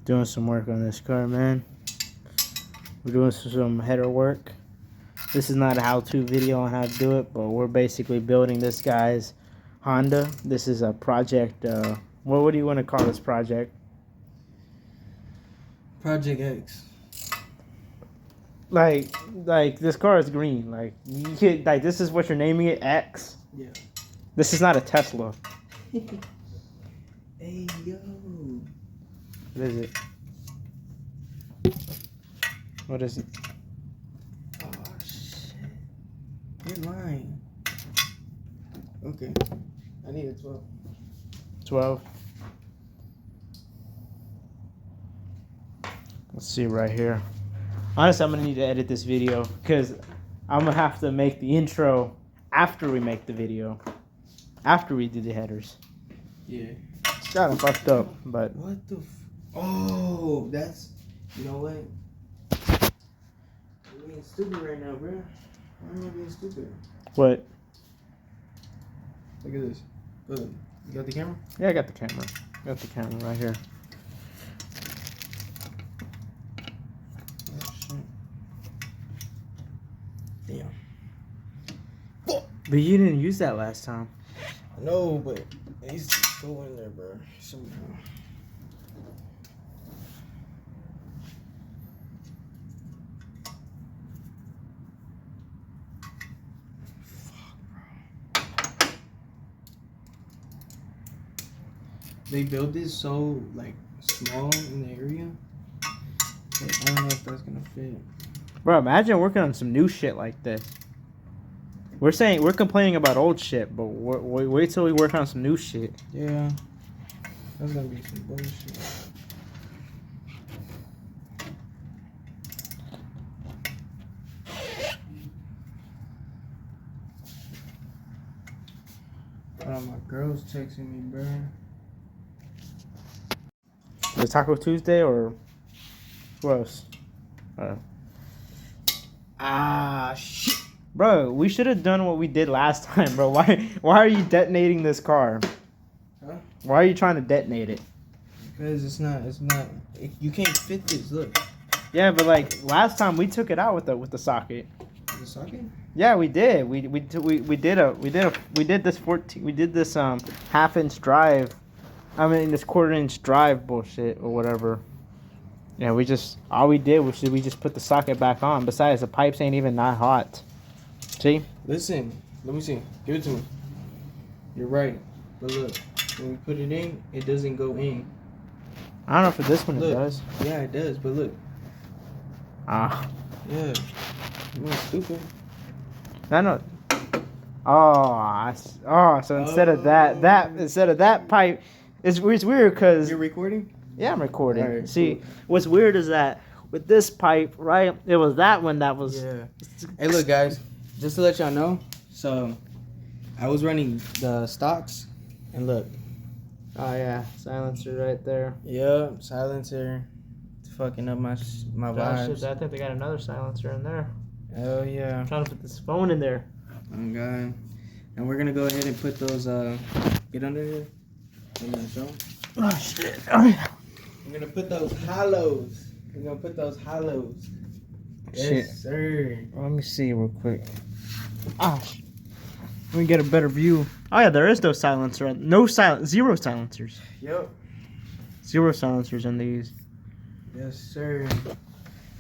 Doing some work on this car, man. We're doing some header work. This is not a how-to video on how to do it, but we're basically building this guy's Honda. This is a project. What do you want to call this project? Project X. Like this car is green. Like you could, like this is what you're naming it, X. Yeah. This is not a Tesla. Hey yo. What is it? What is it? Oh shit. You're lying. Okay. I need a 12. 12. Let's see right here. Honestly, I'm gonna need to edit this video because I'm gonna have to make the intro after we make the video. After we do the headers. Yeah. It's kind of fucked up, but What the oh, that's, you know what? You're being stupid right now, bro. Why am I being stupid? what? Look at this. Look, you got the camera? Yeah, I got the camera. Got the camera right here. Oh, shit. Damn. But you didn't use that last time. No, but it needs to go in there, bro. Somehow. They built this so like small in the area. But I don't know if that's gonna fit. Bro, imagine working on some new shit like this. We're complaining about old shit, but wait till we work on some new shit. Yeah, that's gonna be some bullshit. Oh, my girl's texting me, bro. The Taco Tuesday or who else? Shit. Bro, we should have done what we did last time, bro. Why are you detonating this car? Huh? Why are you trying to detonate it? Because you can't fit this. Look. Yeah, but like last time we took it out with the socket. The socket? Yeah, we did. We did this half-inch drive. I mean this quarter-inch drive bullshit or whatever. Yeah, all we did was we just put the socket back on. Besides, the pipes ain't even that hot. See? Listen, let me see. Give it to me. You're right. But look, when we put it in, it doesn't go in. I don't know for this one Look. it does. Yeah, it does. But look. Ah. Yeah. You're stupid. I know. So instead of that pipe, it's weird because You're recording? yeah, I'm recording. Alright, See, cool. what's weird is that with this pipe, right? It was that one that was. Yeah. Hey, look, guys. Just to let y'all know, so I was running the stocks, and look. Oh yeah, silencer right there. Yep, silencer. It's fucking up my vibes. I think they got another silencer in there. Hell yeah. I'm trying to put this phone in there. Oh god. And we're gonna go ahead and put those get under here. I'm gonna show 'em. Oh shit! Oh yeah. We're gonna put those hollows. Shit. Yes, sir. Let me see real quick. Ah, let me get a better view. Oh yeah, there is no silencer. Zero silencers. Yep. Zero silencers in these. Yes, sir.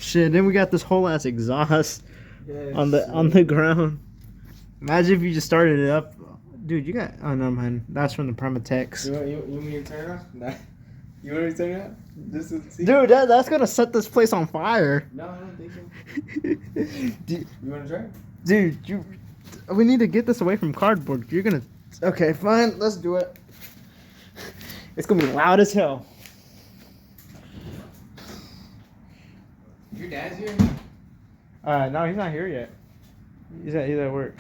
Shit. Then we got this whole ass exhaust Yes, on the ground. Imagine if you just started it up, dude. You got. Oh no, man. That's from the Primatex. You want me to turn it off? Nah. You want me to turn it off? Just to see? Dude, that's gonna set this place on fire. No, I don't think so. Dude, You want to try? Dude, we need to get this away from cardboard. You're gonna. Okay, fine. Let's do it. It's gonna be loud as hell. Your dad's here? No, he's not here yet. He's at work.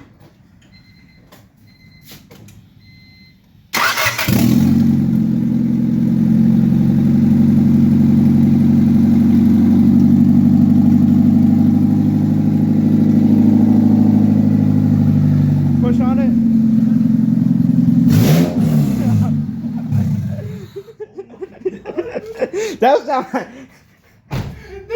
Push on it. That sound. What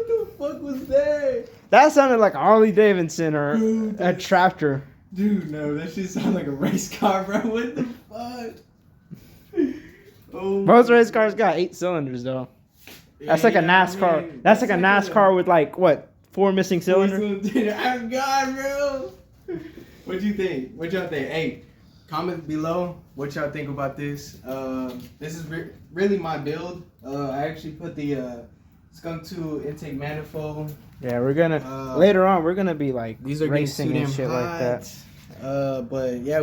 the fuck was that? That sounded like Harley Davidson or Dude, a tractor. Dude, no, that shit sounded like a race car, bro. What the fuck? Oh, Most race cars got 8 cylinders though. That's like a NASCAR. I mean, that's like a NASCAR with like what 4 missing cylinders. Oh God, bro. What you think? What y'all think? Hey, comment below what y'all think about this. This is really my build. I actually put the Skunk 2 intake manifold. Yeah, we're gonna later on. We're gonna be like These are racing and shit like that. But yeah,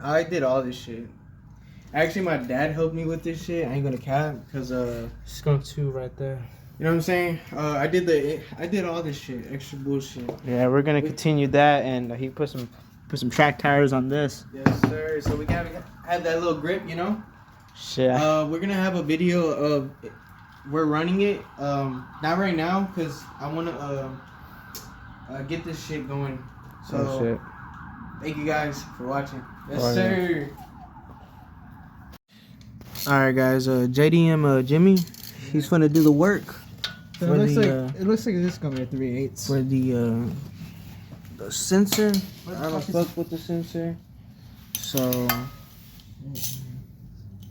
I did all this shit. Actually, my dad helped me with this shit. I ain't gonna cap because Skunk 2 right there. you know what I'm saying. I did all this shit, extra bullshit. Yeah, we're gonna continue that, and he put some track tires on this. Yes, sir. So we gotta have that little grip, you know. Shit. We're gonna have a video of we're running it. Not right now because I wanna get this shit going. So Oh, shit. thank you guys for watching. Yes, Oh, sir. Alright guys, JDM Jimmy, he's gonna do the work. So it looks like this is gonna be a 3/8 for the sensor. I don't fuck with the sensor. So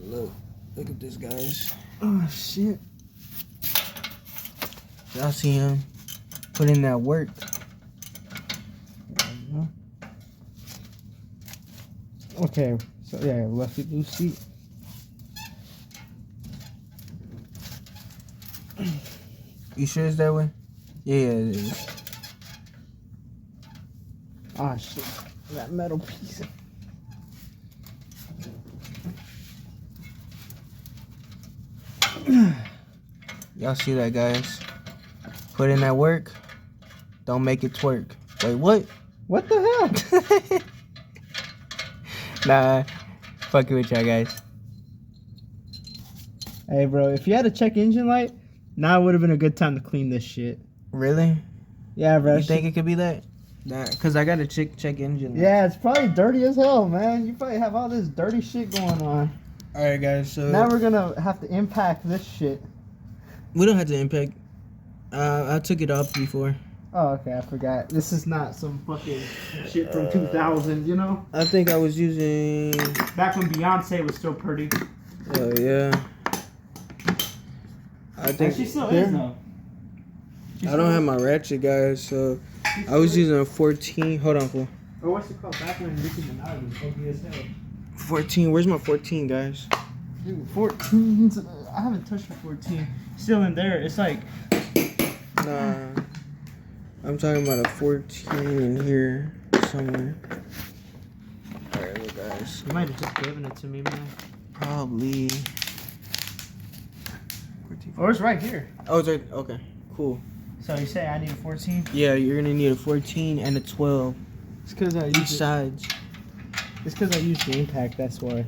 look at this, guys. Oh shit. Y'all see him put in that work. Okay, so yeah, lefty loose seat. You sure it's that way? Yeah, it is. Oh shit, that metal piece. Y'all see that, guys? Put in that work. Don't make it twerk. Wait, what? What the hell? Nah, fucking with y'all, guys. Hey, bro, if you had a check engine light, now would have been a good time to clean this shit. Really? Yeah, bro. You think it could be that? Nah, cause I got a check engine. Yeah, it's probably dirty as hell, man. You probably have all this dirty shit going on. All right, guys. So Now we're gonna have to impact this shit. we don't have to impact. I took it off before. Oh, okay, I forgot. This is not some fucking shit from 2000, you know? I think I was using. Back when Beyonce was still pretty. Oh yeah. I think She still is, though. I don't have my ratchet, guys. So I was using a 14. Hold on, fool. Or what's it called? Back when Nicki Minaj was ugly as hell. 14. Where's my 14, guys? Dude, 14's. I haven't touched the 14. Still in there. It's like. Nah. I'm talking about a 14 in here somewhere. Alright, look, guys. You might have just given it to me, man. Probably. 14. Or it's right here. Oh, it's right. Okay, cool. So you say I need a 14? Yeah, you're gonna need a 14 and a 12. It's because I Each used sides. It's because I used the impact. That's why.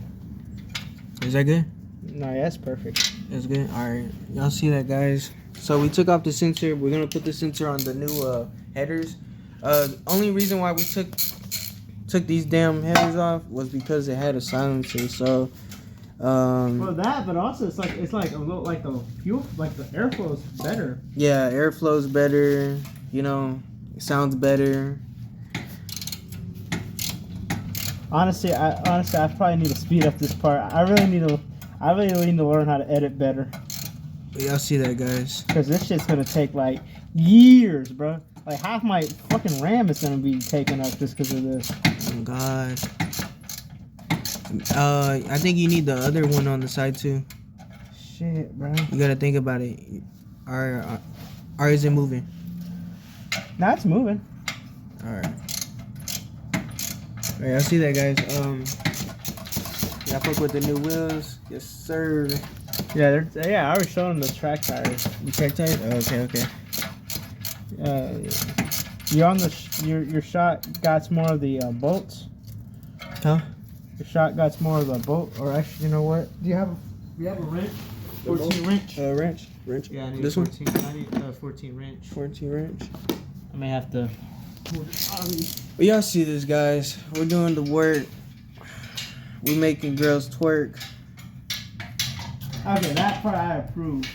Is that good? No, yeah, that's perfect. That's good. Alright, y'all see that, guys? So we took off the sensor. We're gonna put the sensor on the new headers. Only reason why we took these damn headers off was because it had a silencer. So Well, that, but also it's like a little like the fuel, like the airflow is better. yeah, airflow's better. You know, it sounds better. Honestly, I probably need to speed up this part. I really need to learn how to edit better. But y'all see that, guys? Because this shit's gonna take like years, bro. Like half my fucking RAM is gonna be taken up just because of this. Oh God. I think you need the other one on the side too. Shit, bro. You gotta think about it. Or is it moving? Now it's moving. All right. All right, I see that, guys. Yeah, I fuck with the new wheels. Yes, sir. Yeah, I already showed them the track tires. You check tires? Oh, okay. You're on your shot got more of the bolts. Huh? Your shot got more of the bolt, or actually, you know what? Do you have a wrench? 14 wrench. Wrench. Yeah, I need This 14. I need a 14 wrench. 14 wrench. I may have to. But y'all see this, guys. We're doing the work. We making girls twerk. Okay, that part I approve.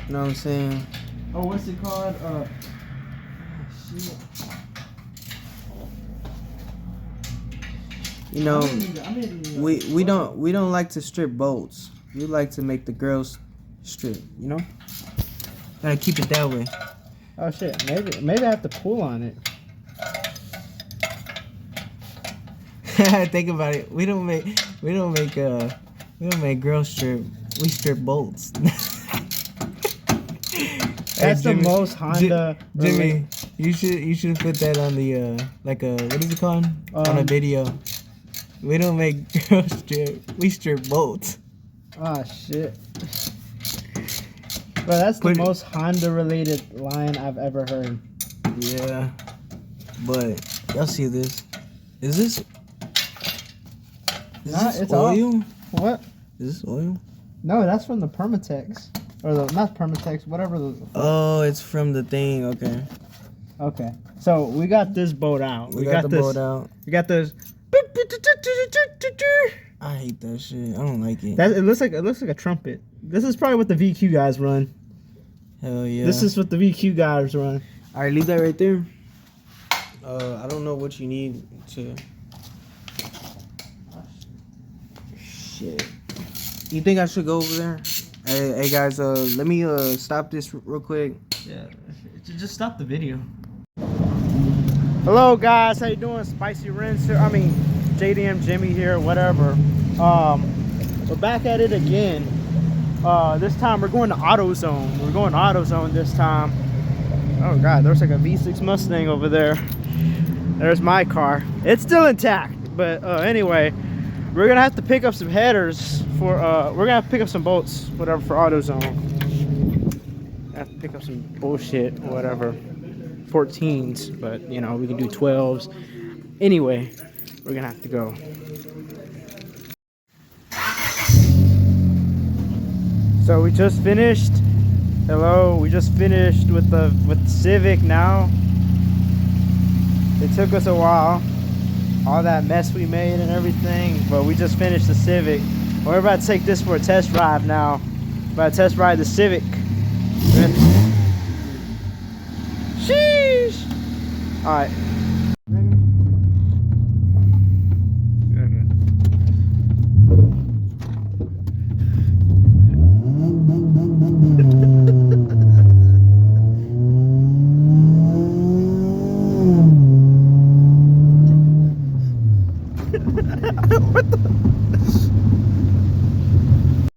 You know what I'm saying? Oh, what's it called? Shit. You know, we don't like to strip bolts. We like to make the girls strip. You know, gotta keep it that way. Oh shit, maybe I have to pull on it. Think about it. We don't make girls strip. We strip bolts. That's the most Honda. Jimmy, you should put that on the what is it called? On a video. We don't make girls strip. We strip bolts. Oh shit. Bro, that's the most Honda related line I've ever heard. Yeah. But y'all see this? Is this it's oil? Off. What? Is this oil? No, that's from the Permatex. Or not Permatex, whatever the... Oh, it's from the thing, okay. Okay. So we got this boat out. We got the boat out. We got this. I hate that shit. I don't like it. It looks like a trumpet. This is probably what the VQ guys run. Hell yeah. This is what the VQ guys run. Alright, leave that right there. I don't know what you need to... Shit. You think I should go over there? Hey guys, let me stop this real quick. Yeah, just stop the video. Hello guys, how you doing? Spicy Rinse here. I mean, JDM Jimmy here, whatever. We're back at it again. This time we're going to AutoZone. We're going to AutoZone this time. Oh god, there's like a V6 Mustang over there. There's my car. It's still intact, but anyway, we're gonna have to pick up some headers for we're gonna have to pick up some bolts, whatever, for AutoZone. Have to pick up some bullshit, whatever. 14s, but you know, we can do 12s. Anyway, we're gonna have to go. So we just finished. Hello, we just finished with the Civic now. It took us a while. All that mess we made and everything, but we just finished the Civic. We're about to take this for a test drive now. About to test ride the Civic. Sheesh! Alright. What the?